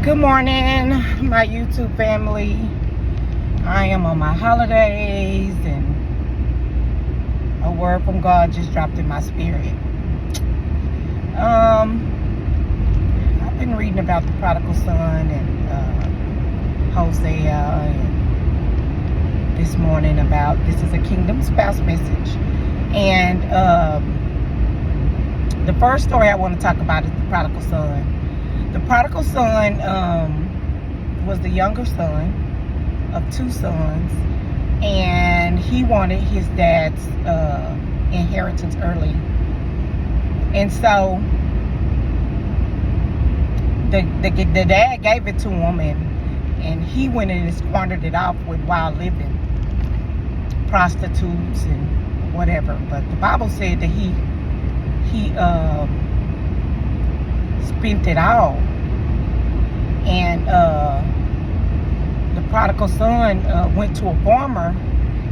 Good morning, my YouTube family. I am on my holidays, and a word from God just dropped in my spirit. I've been reading about the prodigal son and Hosea, and this morning about this is a kingdom spouse message. And the first story I want to talk about is the prodigal son. The prodigal son was the younger son of two sons, and he wanted his dad's inheritance early. And so the dad gave it to him, and he went and squandered it off with wild living, prostitutes and whatever. But the Bible said that he spent it all. And the prodigal son went to a farmer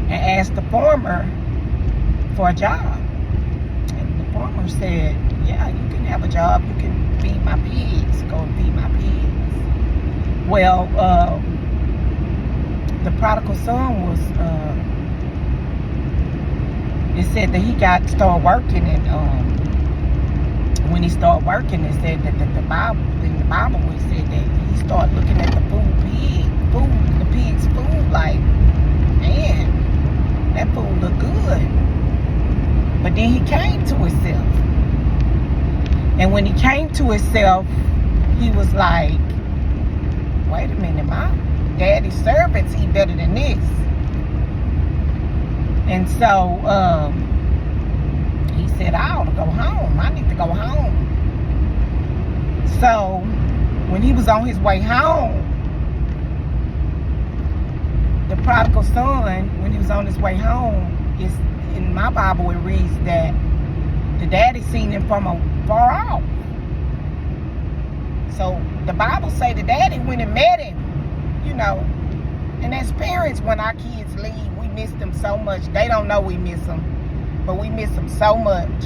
and asked the farmer for a job. And the farmer said, yeah, you can have a job. You can feed my pigs. Go and feed my pigs. Well, the prodigal son was, it said that he started working, and when he started working, it said that in the Bible it said that he started looking at the pig's food, like, man, that food look good. But then he came to himself, and when he came to himself, he was like, wait a minute, my daddy's servants eat better than this. And so he said, I ought to go home. I need to go home. So when he was on his way home, the prodigal son, when he was on his way home, is in my Bible it reads that the daddy seen him from far off. So the Bible say the daddy went and met him, And as parents, when our kids leave, we miss them so much. They don't know we miss them, but we miss them so much.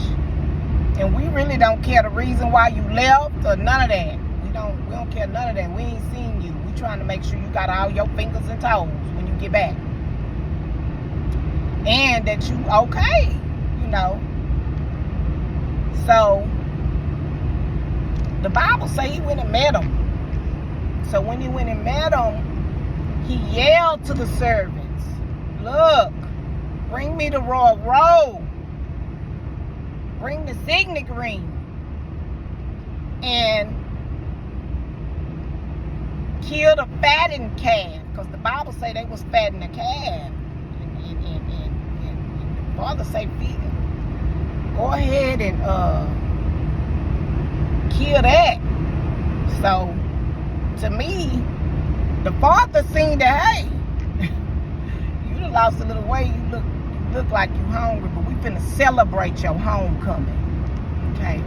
And we really don't care the reason why you left or none of that. We don't care none of that. We ain't seen you. We trying to make sure you got all your fingers and toes when you get back. And that you okay, So the Bible say he went and met him. So when he went and met him, he yelled to the servants, look, bring me the royal robe. Bring the signet ring. And kill the fattened calf. Because the Bible say they was fattening a calf. And the father say, go ahead and kill that. So, to me, the father seen that, hey, you done lost a little weight. You look like you hungry, but we finna celebrate your homecoming. Okay.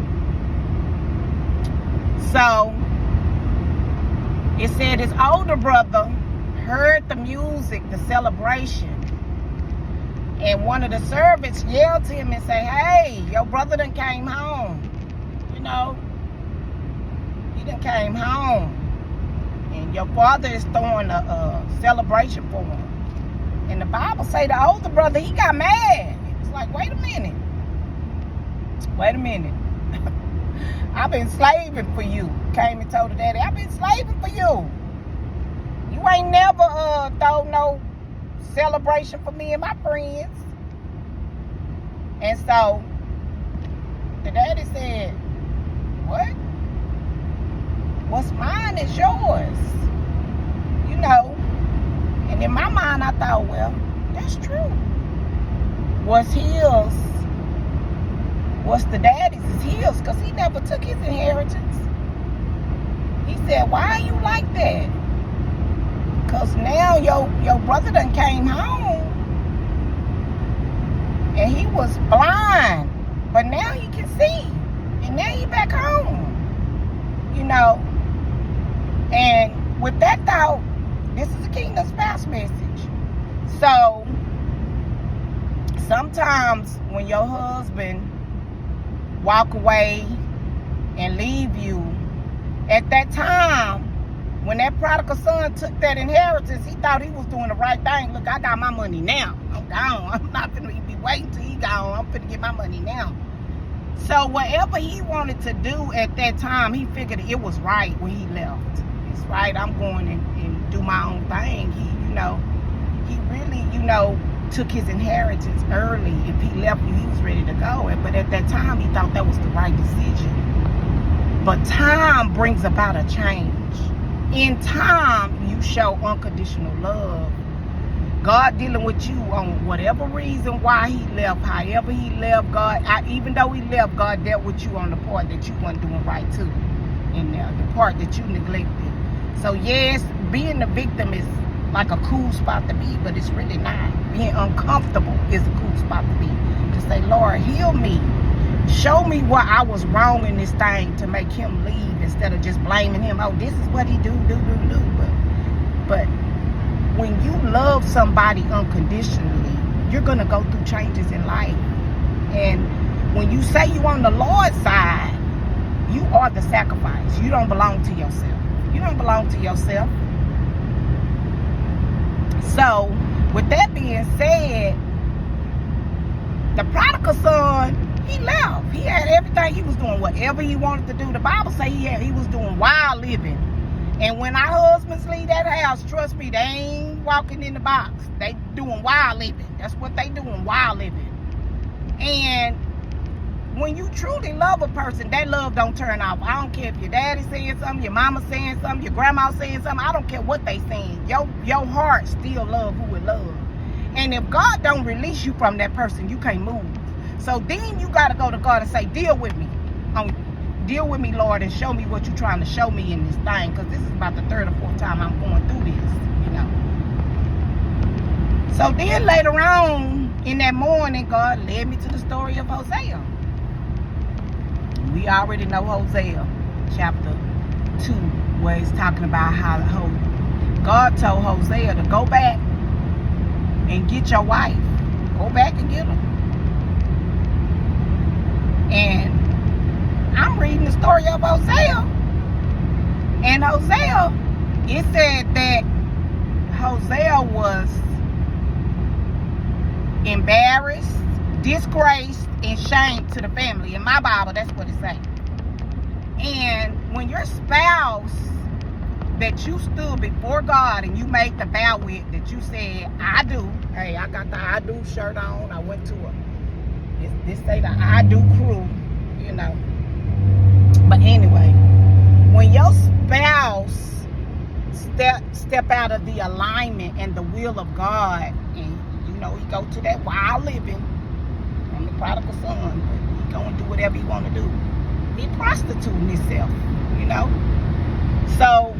So it said his older brother heard the music, the celebration, and one of the servants yelled to him and said, hey, your brother done came home. He done came home, and your father is throwing a celebration for him. And the Bible say the older brother, he got mad. It's like, wait a minute. I've been slaving for you. Came and told the daddy, I've been slaving for you. You ain't never throw no celebration for me and my friends. And so the daddy said, what? What's mine is yours. And in my mind, I thought, well, that's true. What's his, what's the daddy's is his, because he never took his inheritance. He said, why are you like that? Because now your brother done came home, and he was blind, but now he can see. And now he back home. And with that thought, this is a kingdom spouse message. So sometimes when your husband walk away and leave you, at that time, When that prodigal son took that inheritance, he thought he was doing the right thing. Look, I got my money now. I'm gone. I'm not going to be waiting till he gone. I'm going to get my money now. So whatever he wanted to do at that time, he figured it was right when he left. It's right, I'm going and do my own thing. He really, took his inheritance early. If he left you, he was ready to go. But at that time, he thought that was the right decision. But time brings about a change. In time, you show unconditional love. God dealing with you on whatever reason why he left, however he left, even though he left, God dealt with you on the part that you weren't doing right too. In there, the part that you neglected. So yes, being the victim is like a cool spot to be, but it's really not. Being uncomfortable is a cool spot to be. To say, Lord, heal me. Show me where I was wrong in this thing to make him leave instead of just blaming him. Oh, this is what he do. But when you love somebody unconditionally, you're going to go through changes in life. And when you say you on the Lord's side, you are the sacrifice. You don't belong to yourself. You don't belong to yourself. So, with that being said, the prodigal son, he left. He had everything. He was doing whatever he wanted to do. The Bible say he was doing wild living. And when our husbands leave that house, trust me, they ain't walking in the box. They doing wild living. That's what they doing, wild living. And when you truly love a person, that love don't turn off. I don't care if your daddy saying something, your mama saying something, your grandma saying something. I don't care what they saying. Your heart still love who it love. And if God don't release you from that person, you can't move. So then you got to go to God and say, deal with me. Deal with me, Lord, and show me what you're trying to show me in this thing. Because this is about the third or fourth time I'm going through this, So then later on in that morning, God led me to the story of Hosea. We already know Hosea, chapter 2, where he's talking about how God told Hosea to go back and get your wife. Go back and get her. And I'm reading the story of Hosea. And Hosea, it said that Hosea was embarrassed, disgraced, and shamed to the family. In my Bible, that's what it says. And when your spouse that you stood before God and you made the vow with, that you said, I do. Hey, I got the I do shirt on. I went to this say the I do crew, But anyway, when your spouse step out of the alignment and the will of God, and he go to that wild living from the prodigal son, he go and do whatever he want to do. He prostituting himself, So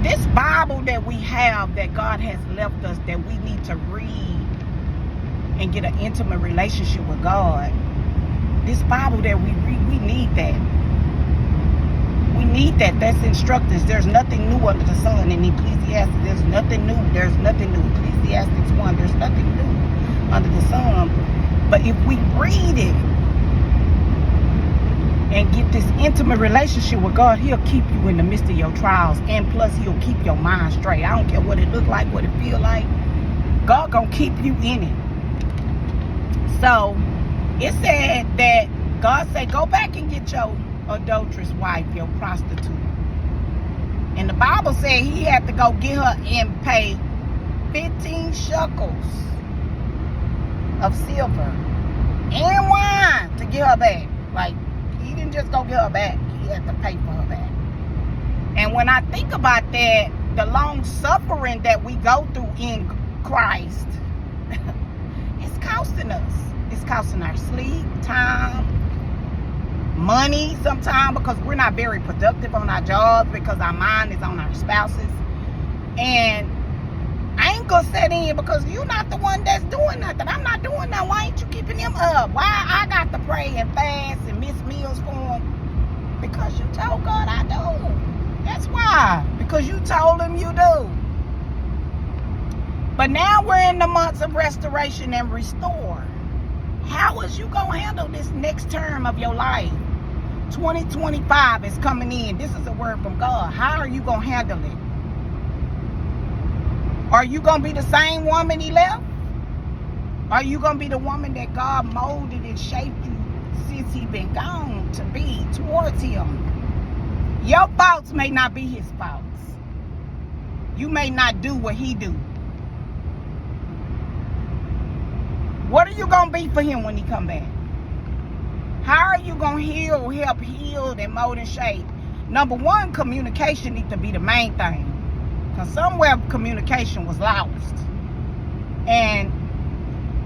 this Bible that we have, that God has left us, that we need to read and get an intimate relationship with God. This Bible that we read, we need that. We need that. That's instructors. There's nothing new under the sun in Ecclesiastes. There's nothing new. There's nothing new. Ecclesiastes 1. There's nothing new under the sun. But if we read it and get this intimate relationship with God, he'll keep you in the midst of your trials. And plus, he'll keep your mind straight. I don't care what it look like, what it feel like. God gonna keep you in it. So, it said that God said, go back and get your adulterous wife, your prostitute. And the Bible said he had to go get her and pay 15 shekels of silver and wine to get her back. Like, he didn't just go get her back. He had to pay for her back. And when I think about that, the long suffering that we go through in Christ, it's costing us. It's costing our sleep, time, money sometimes, because we're not very productive on our jobs, because our mind is on our spouses. And I ain't gonna sit in because you're not the one that's doing nothing. I'm not doing nothing. Why ain't you keeping them up? Why I got to pray and fast and miss meals for them? Because you told God I do. That's why. Because you told him you do. But now we're in the months of restoration and restore. How is you gonna handle this next term of your life? 2025 is coming in. This is a word from God. How are you going to handle it? Are you going to be the same woman he left? Are you going to be the woman that God molded and shaped you since he been gone to be towards him? Your faults may not be his faults. You may not do what he do. What are you going to be for him when he come back? How are you going to help heal and mold and shape? Number one, communication needs to be the main thing. Because somewhere communication was lost. And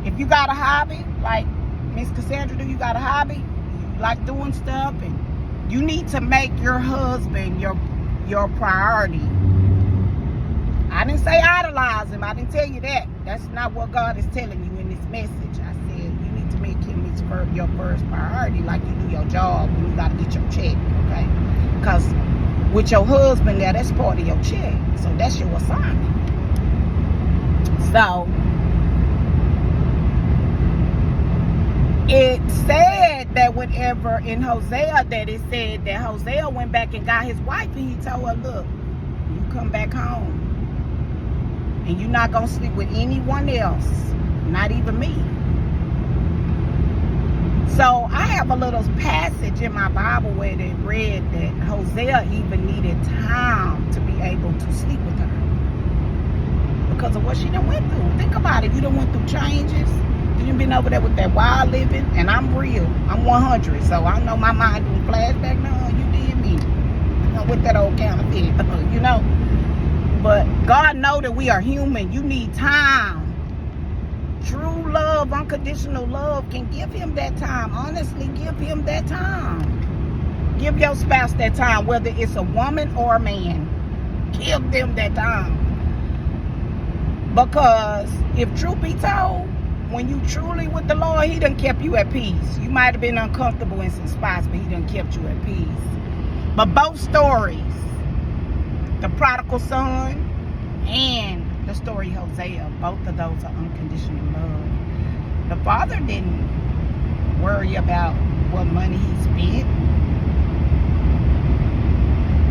if you got a hobby, like Miss Cassandra do, you got a hobby, you like doing stuff, and you need to make your husband your priority. I didn't say idolize him. I didn't tell you that. That's not what God is telling you in this message. I said you need to make him your first priority, like you do your job when you got to get your check, okay? Because with your husband there, that's part of your check. So that's your assignment. So it said that whenever in Hosea, that it said that Hosea went back and got his wife, and he told her, look, you come back home and you're not going to sleep with anyone else, not even me. So I have a little passage in my Bible where it read that Hosea even needed time to be able to sleep with her because of what she done went through. Think about it. You done went through changes. You done been over there with that wild living, and I'm real. I'm 100, so I know my mind doing flashback. No, you did me. With that old counterfeit, you know. But God know that we are human. You need time. True love, unconditional love can give him that time. Honestly, give him that time. Give your spouse that time, whether it's a woman or a man. Give them that time. Because if truth be told, when you truly with the Lord, he done kept you at peace. You might have been uncomfortable in some spots, but he done kept you at peace. But both stories, the prodigal son and the story Hosea, both of those are unconditional love. The father didn't worry about what money he spent.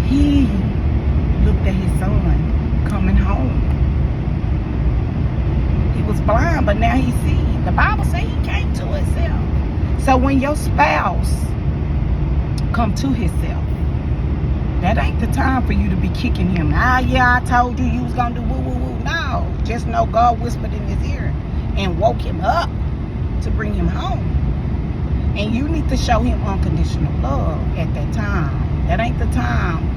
He looked at his son coming home. He was blind, but now he sees. The Bible says he came to himself. So when your spouse come to himself, that ain't the time for you to be kicking him. Yeah, I told you you was going to do woo-woo-woo. No, just know God whispered in his ear and woke him up to bring him home. And you need to show him unconditional love at that time. That ain't the time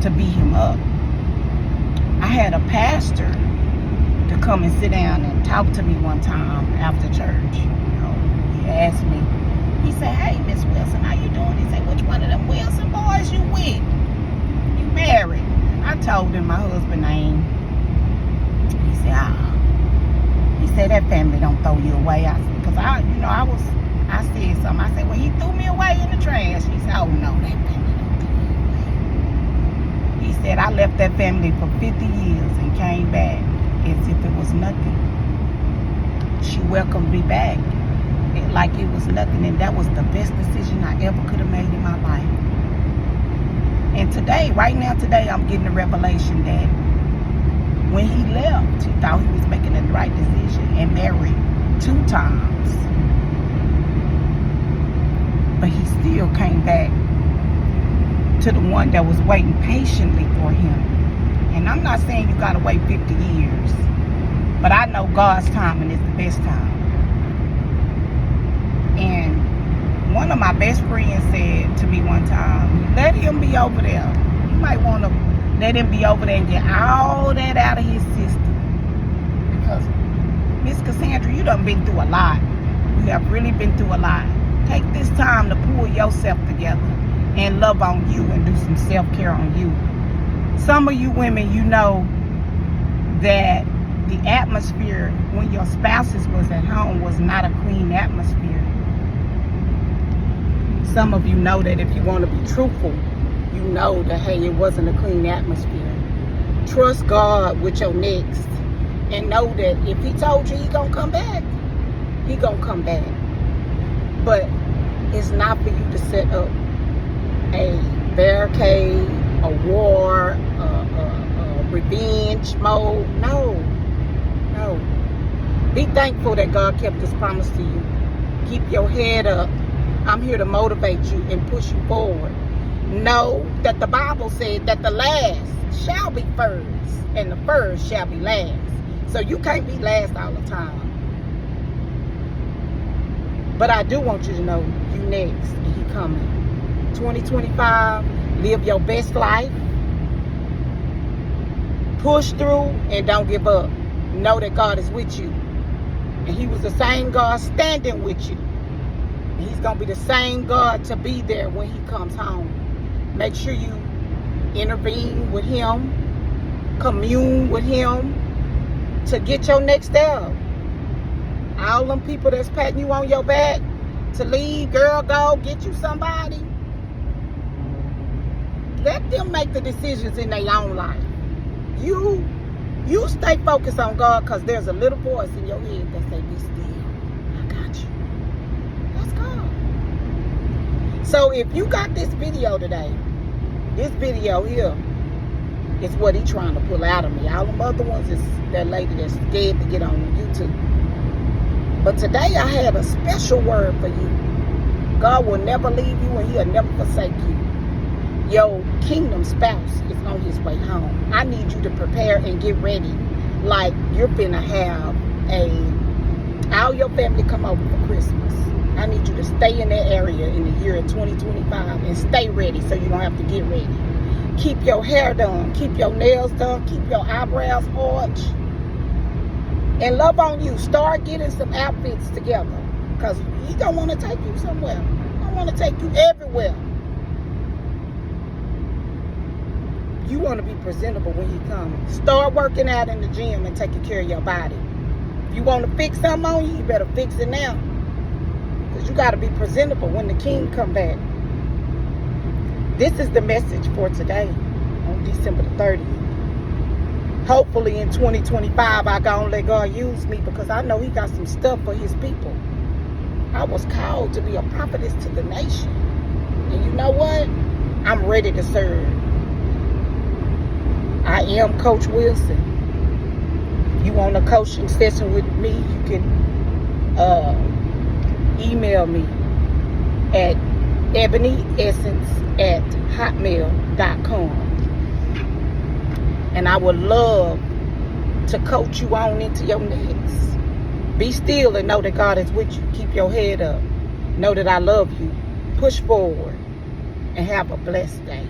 to beat him up. I had a pastor to come and sit down and talk to me one time after church. You know, he asked me, he said, hey, Miss Wilson, how you doing? He said, which one of them Wilson boys you with? You married? I told him my husband's name. He said, He said, that family don't throw you away. Because I said something. I said, well, he threw me away in the trash. He said, oh, no, that family don't throw you away. He said, I left that family for 50 years and came back as if it was nothing. She welcomed me back like it was nothing, and that was the best decision I ever could have made in my life. And today, right now today, I'm getting the revelation that when he left, he thought he was making the right decision and married 2 times. But he still came back to the one that was waiting patiently for him. And I'm not saying you gotta wait 50 years, but I know God's timing is the best time. And one of my best friends said to me one time, let him be over there. You might want to let him be over there and get all that out of his system. Because, Miss Cassandra, you done been through a lot. You have really been through a lot. Take this time to pull yourself together and love on you and do some self-care on you. Some of you women, you know that the atmosphere when your spouses was at home was not a clean atmosphere. Some of you know that if you want to be truthful, you know that, hey, it wasn't a clean atmosphere. Trust God with your next and know that if he told you he gonna come back, he gonna come back. But it's not for you to set up barricade, a war, revenge mode. No. Be thankful that God kept his promise to you. Keep your head up. I'm here to motivate you and push you forward. Know that the Bible said that the last shall be first and the first shall be last. So you can't be last all the time. But I do want you to know you next and he coming. 2025, live your best life. Push through and don't give up. Know that God is with you. And he was the same God standing with you. And he's going to be the same God to be there when he comes home. Make sure you intervene with him. Commune with him. To get your next step. All them people that's patting you on your back. To leave, girl, go get you somebody. Let them make the decisions in their own life. You stay focused on God, because there's a little voice in your head that say, be still. I got you. That's God. So if you got this video today, this video here is what he trying to pull out of me. All them other ones is that lady that's scared to get on YouTube. But today I had a special word for you. God will never leave you and he'll never forsake you. Your kingdom spouse is on his way home. I need you to prepare and get ready like you're finna have all your family come over for Christmas. I need you to stay in that area in the year of 2025 and stay ready so you don't have to get ready. Keep your hair done. Keep your nails done. Keep your eyebrows arched. And love on you. Start getting some outfits together, because he don't want to take you somewhere. He don't want to take you everywhere. You want to be presentable when he comes. Start working out in the gym and taking care of your body. If you want to fix something on you, you better fix it now. Because you got to be presentable when the king come back. This is the message for today on December the 30th. Hopefully in 2025, I gonna let God use me, because I know he got some stuff for his people. I was called to be a prophetess to the nation. And you know what? I'm ready to serve. I am Coach Wilson. If you want a coaching session with me, you can email me at ebonyessence@hotmail.com. And I would love to coach you on into your next. Be still and know that God is with you. Keep your head up. Know that I love you. Push forward and have a blessed day.